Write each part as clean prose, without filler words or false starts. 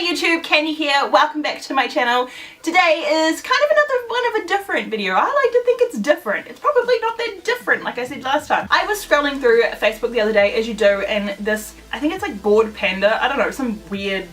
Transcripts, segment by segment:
YouTube, Candy here. Welcome back to my channel. Today is kind of another one of a different video. I like to think it's different. It's probably not that different like I said last time. I was scrolling through Facebook the other day, as you do, and this, I think it's like Bored Panda, I don't know, some weird,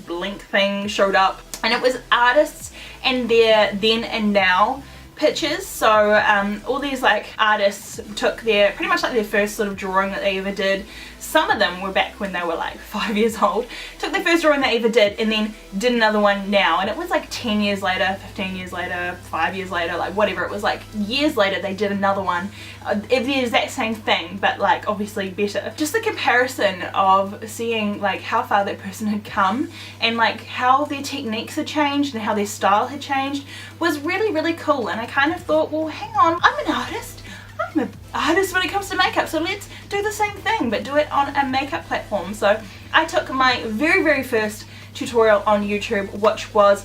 link thing showed up. And it was artists and their then and now pictures. So all these like artists took their pretty much like their first sort of drawing that they ever did. Some of them were back when they were like 5 years old, took their first drawing they ever did and then did another one now, and it was like 10 years later, 15 years later, 5 years later, like whatever, it was like years later they did another one, the exact same thing but like obviously better. Just the comparison of seeing like how far that person had come and like how their techniques had changed and how their style had changed was really cool. And I kind of thought, well, hang on, I'm an artist when it comes to makeup, so let's do the same thing but do it on a makeup platform. So I took my very first tutorial on YouTube, which was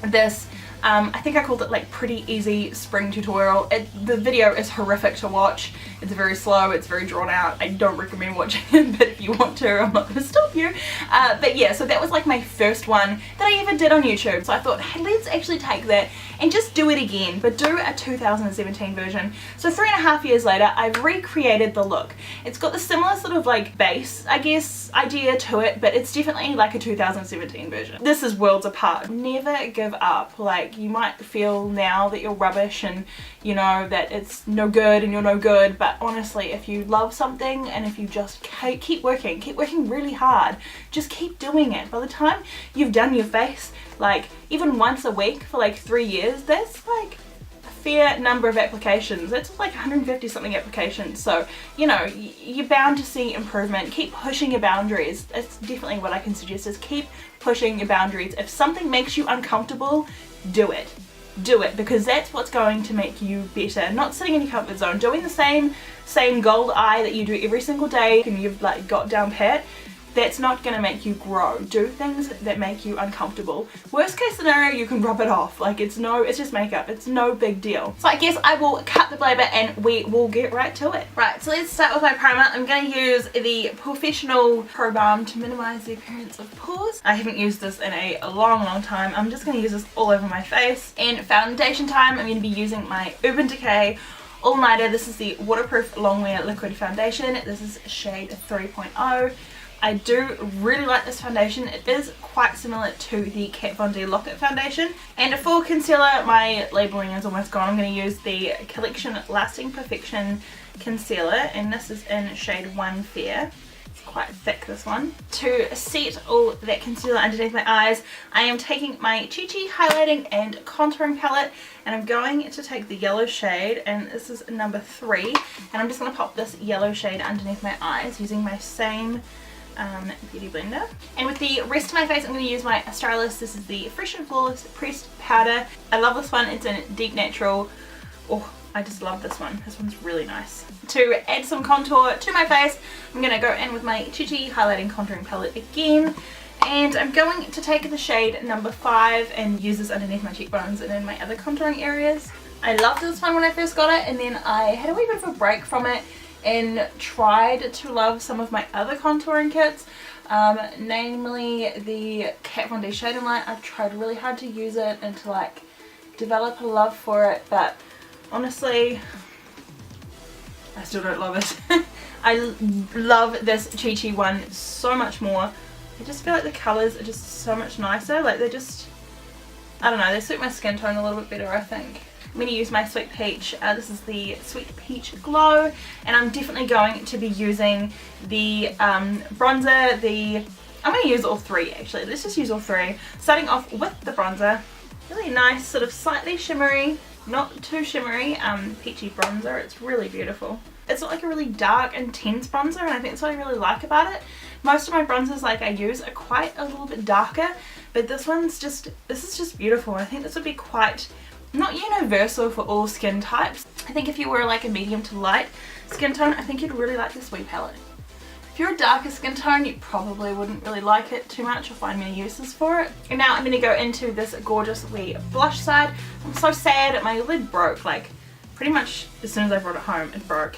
this I think I called it like Pretty Easy Spring Tutorial. The video is horrific to watch. It's very slow, it's very drawn out. I don't recommend watching it, but if you want to, I'm not going to stop you. But yeah, so that was like my first one that I ever did on YouTube. So I thought, hey, let's actually take that and just do it again, but do a 2017 version. So 3.5 years later, I've recreated the look. It's got the similar sort of like base, I guess, idea to it, but it's definitely like a 2017 version. This is worlds apart. Never give up. Like, you might feel now that you're rubbish and you know that it's no good and you're no good, but honestly, if you love something and if you just keep working really hard, just keep doing it. By the time you've done your face like even once a week for like 3 years, that's like a fair number of applications. That's like 150 something applications, so you know you're bound to see improvement. Keep pushing your boundaries. That's definitely what I can suggest, is keep pushing your boundaries. If something makes you uncomfortable, do it, because that's what's going to make you better. Not sitting in your comfort zone, doing the same gold eye that you do every single day and you've like got down pat. That's not going to make you grow. Do things that make you uncomfortable. Worst case scenario, you can rub it off. Like it's just makeup. It's no big deal. So I guess I will cut the blabber and we will get right to it. Right, so let's start with my primer. I'm going to use the Professional Pro Balm to minimize the appearance of pores. I haven't used this in a long time. I'm just going to use this all over my face. And foundation time, I'm going to be using my Urban Decay All Nighter. This is the Waterproof Longwear Liquid Foundation. This is shade 3.0. I do really like this foundation. It is quite similar to the Kat Von D Lock-It foundation. And for concealer, my labeling is almost gone. I'm going to use the Collection Lasting Perfection Concealer, and this is in shade 1 Fair. It's quite thick, this one. To set all that concealer underneath my eyes, I am taking my Chi Chi Highlighting and Contouring Palette, and I'm going to take the yellow shade, and this is number 3, and I'm just going to pop this yellow shade underneath my eyes using my same beauty blender. And with the rest of my face, I'm going to use my Australis. This is the Fresh and Flawless Pressed Powder. I love this one. It's in Deep Natural. Oh, I just love this one. This one's really nice. To add some contour to my face, I'm going to go in with my Chi Chi Highlighting Contouring Palette again. And I'm going to take the shade number 5 and use this underneath my cheekbones and in my other contouring areas. I loved this one when I first got it, and then I had a wee bit of a break from it and tried to love some of my other contouring kits, namely the Kat Von D Shade Light. I've tried really hard to use it and to like develop a love for it, but honestly I still don't love it. I love this Chi Chi one so much more. I just feel like the colours are just so much nicer. Like they're just, I don't know, they suit my skin tone a little bit better, I think. I'm going to use my Sweet Peach. This is the Sweet Peach Glow, and I'm definitely going to be using the bronzer. I'm going to use all 3 actually. Let's just use all 3. Starting off with the bronzer. Really nice, sort of slightly shimmery, not too shimmery, peachy bronzer. It's really beautiful. It's not like a really dark, intense bronzer, and I think that's what I really like about it. Most of my bronzers like I use are quite a little bit darker, but this is just beautiful. I think this would be quite, not universal for all skin types. I think if you were like a medium to light skin tone, I think you'd really like this wee palette. If you're a darker skin tone, you probably wouldn't really like it too much or find many uses for it. And now I'm going to go into this gorgeous wee blush side. I'm so sad my lid broke, like pretty much as soon as I brought it home it broke.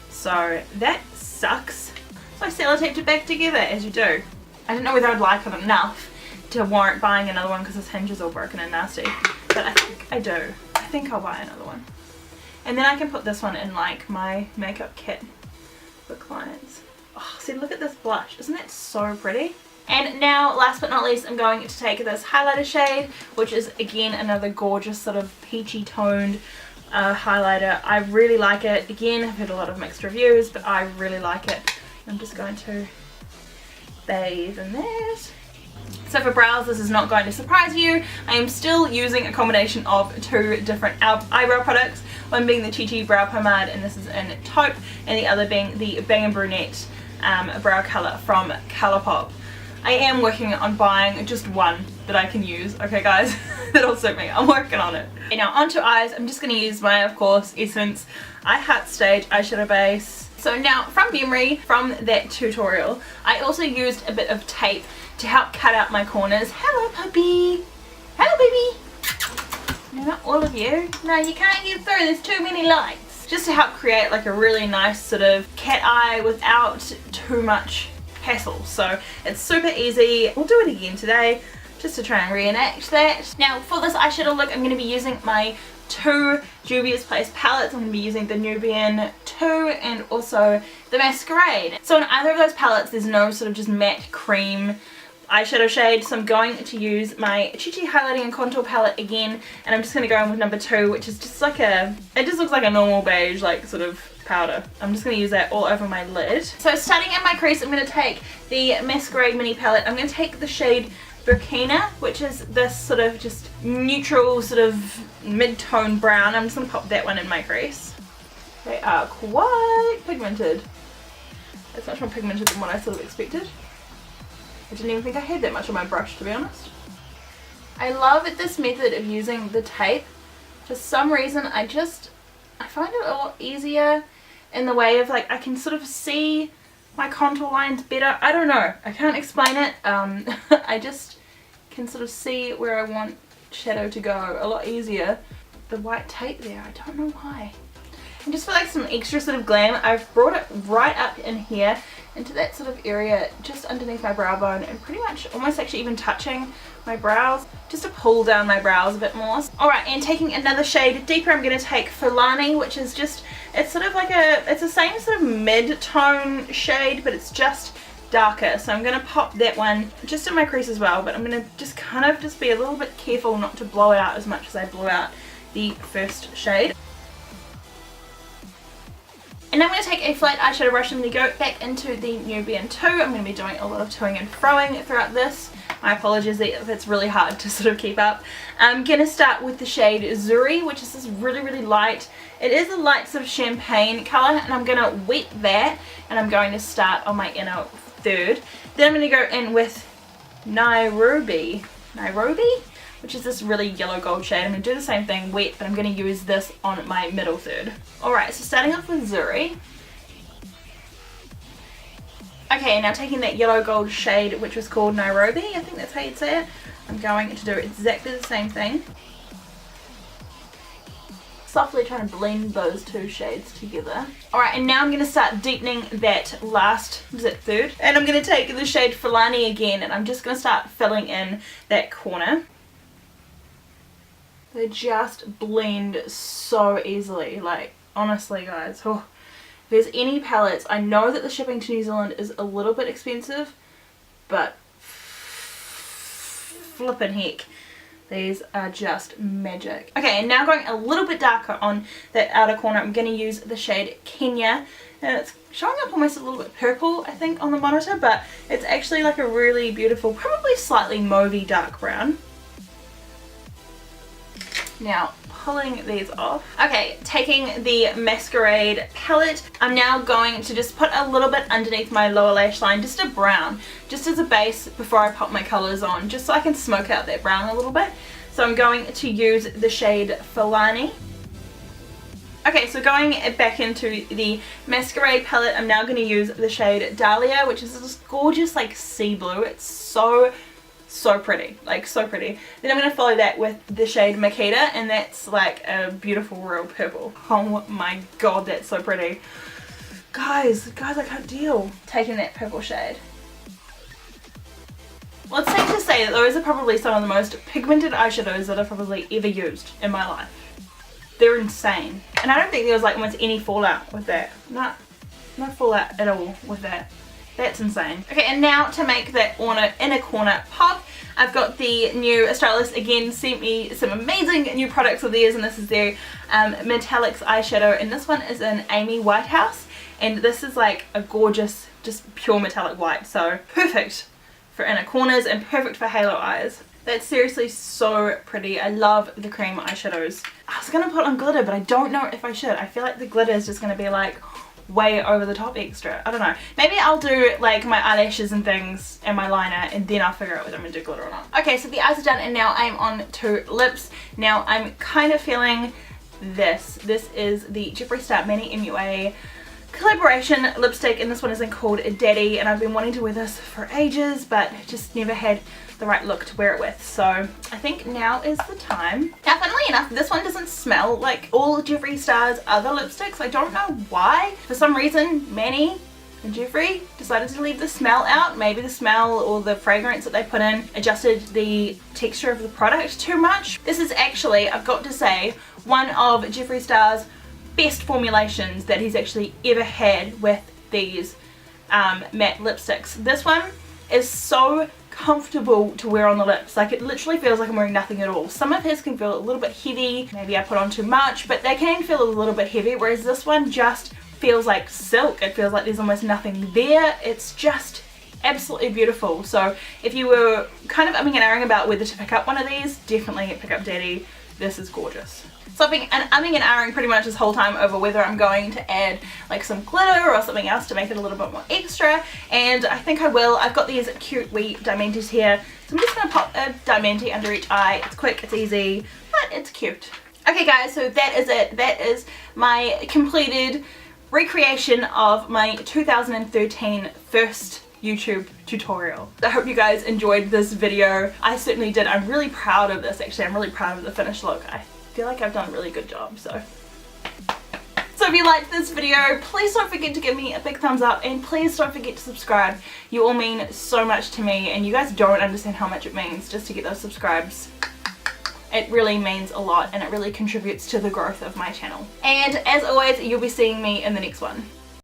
So that sucks. So I sellotaped it back together, as you do. I didn't know whether I'd like it enough to warrant buying another one because this hinge is all broken and nasty. But I think I do. I think I'll buy another one. And then I can put this one in like my makeup kit for clients. Oh, see, look at this blush. Isn't that so pretty? And now, last but not least, I'm going to take this highlighter shade, which is again another gorgeous sort of peachy toned highlighter. I really like it. Again, I've heard a lot of mixed reviews, but I really like it. I'm just going to bathe in that. So for brows, this is not going to surprise you. I am still using a combination of two different eyebrow products. One being the Chi Chi Brow Pomade, and this is in taupe, and the other being the Bang & Brunette brow colour from Colourpop. I am working on buying just one that I can use, okay guys? That'll suit me. I'm working on it. Okay, now onto eyes. I'm just going to use my, of course, Essence I Heart Stage eyeshadow base. So now, from memory, from that tutorial, I also used a bit of tape to help cut out my corners. Hello puppy! Hello baby! No, not all of you. No, you can't get through. There's too many lights. Just to help create like a really nice sort of cat eye without too much hassle. So it's super easy. We'll do it again today just to try and reenact that. Now for this eyeshadow look, I'm going to be using my two Juvia's Place palettes. I'm going to be using the Nubian 2 and also the Masquerade. So in either of those palettes there's no sort of just matte cream eyeshadow shade, so I'm going to use my Chi Chi Highlighting and Contour palette again, and I'm just going to go in with number 2, which is just like a, it just looks like a normal beige like sort of powder. I'm just going to use that all over my lid. So starting at my crease, I'm going to take the Masquerade mini palette. I'm going to take the shade Burkina, which is this sort of just neutral sort of mid-tone brown. I'm just going to pop that one in my crease. They are quite pigmented. It's much more pigmented than what I sort of expected. I didn't even think I had that much on my brush, to be honest. I love this method of using the tape. For some reason I find it a lot easier in the way of like I can sort of see my contour lines better. I don't know. I can't explain it. I just can sort of see where I want shadow to go a lot easier. The white tape there, I don't know why. And just for like some extra sort of glam, I've brought it right up in here into that sort of area just underneath my brow bone and pretty much almost actually even touching my brows just to pull down my brows a bit more. Alright, and taking another shade deeper, I'm going to take Fulani, which is just, it's sort of like it's the same sort of mid-tone shade, but it's just darker. So I'm going to pop that one just in my crease as well, but I'm going to just kind of just be a little bit careful not to blow it out as much as I blew out the first shade. And I'm going to take a flat eyeshadow brush and I'm going to go back into the Nubian 2. I'm going to be doing a lot of toing and froing throughout this. My apologies if it's really hard to sort of keep up. I'm going to start with the shade Zuri, which is this really, really light. It is a light sort of champagne colour, and I'm going to wet that, and I'm going to start on my inner third. Then I'm going to go in with Nairobi, which is this really yellow gold shade. I'm going to do the same thing, wet, but I'm going to use this on my middle third. Alright, so starting off with Zuri. Okay, now taking that yellow gold shade, which was called Nairobi, I think that's how you'd say it, I'm going to do exactly the same thing. Softly trying to blend those two shades together. Alright, and now I'm going to start deepening that last, was it third? And I'm going to take the shade Fulani again, and I'm just going to start filling in that corner. They just blend so easily, like, honestly guys, oh. If there's any palettes, I know that the shipping to New Zealand is a little bit expensive, but flippin' heck, these are just magic. Okay, and now going a little bit darker on that outer corner, I'm going to use the shade Kenya, and it's showing up almost a little bit purple, I think, on the monitor, but it's actually like a really beautiful, probably slightly mauvey dark brown. Now, pulling these off. Okay, taking the Masquerade palette, I'm now going to just put a little bit underneath my lower lash line, just a brown, just as a base before I pop my colours on, just so I can smoke out that brown a little bit. So I'm going to use the shade Fulani. Okay, so going back into the Masquerade palette, I'm now going to use the shade Dahlia, which is this gorgeous like sea blue. It's so pretty, like so pretty. Then I'm going to follow that with the shade Makita, and that's like a beautiful royal purple. Oh my god, that's so pretty. Guys, I can't deal. Taking that purple shade. Well, it's safe to say that those are probably some of the most pigmented eyeshadows that I've probably ever used in my life. They're insane. And I don't think there was like almost any fallout with that. No fallout at all with that. That's insane. Okay, and now to make that inner corner pop, I've got the new Australis again sent me some amazing new products of theirs, and this is their Metallics eyeshadow, and this one is in Amy Whitehouse, and this is like a gorgeous, just pure metallic white, so perfect for inner corners and perfect for halo eyes. That's seriously so pretty. I love the cream eyeshadows. I was gonna put on glitter, but I don't know if I should. I feel like the glitter is just gonna be like way over the top extra. I don't know. Maybe I'll do like my eyelashes and things and my liner, and then I'll figure out whether I'm gonna do glitter or not. Okay, so the eyes are done, and now I'm on to lips. Now I'm kind of feeling this. This is the Jeffree Star Mini MUA collaboration lipstick, and this one is called Daddy, and I've been wanting to wear this for ages but just never had the right look to wear it with, so I think now is the time. Now, funnily enough, this one doesn't smell like all Jeffree Star's other lipsticks. I don't know why. For some reason, Manny and Jeffree decided to leave the smell out. Maybe the smell or the fragrance that they put in adjusted the texture of the product too much. This is actually, I've got to say, one of Jeffree Star's best formulations that he's actually ever had with these matte lipsticks. This one is so comfortable to wear on the lips. Like, it literally feels like I'm wearing nothing at all. Some of his can feel a little bit heavy, maybe I put on too much, but they can feel a little bit heavy, whereas this one just feels like silk. It feels like there's almost nothing there. It's just absolutely beautiful. So if you were kind of umming and ahhing about whether to pick up one of these, definitely pick up Daddy. This is gorgeous. So I've been umming and ahhing pretty much this whole time over whether I'm going to add like some glitter or something else to make it a little bit more extra, and I think I will. I've got these cute wee Diamantes here, so I'm just going to pop a Diamante under each eye. It's quick, it's easy, but it's cute. Okay guys, so that is it. That is my completed recreation of my 2013 first YouTube tutorial. I hope you guys enjoyed this video. I certainly did. I'm really proud of this, actually. I'm really proud of the finished look. I feel like I've done a really good job, so if you liked this video, please don't forget to give me a big thumbs up, and please don't forget to subscribe. You all mean so much to me, and you guys don't understand how much it means just to get those subscribes. It really means a lot, and it really contributes to the growth of my channel. And as always, you'll be seeing me in the next one.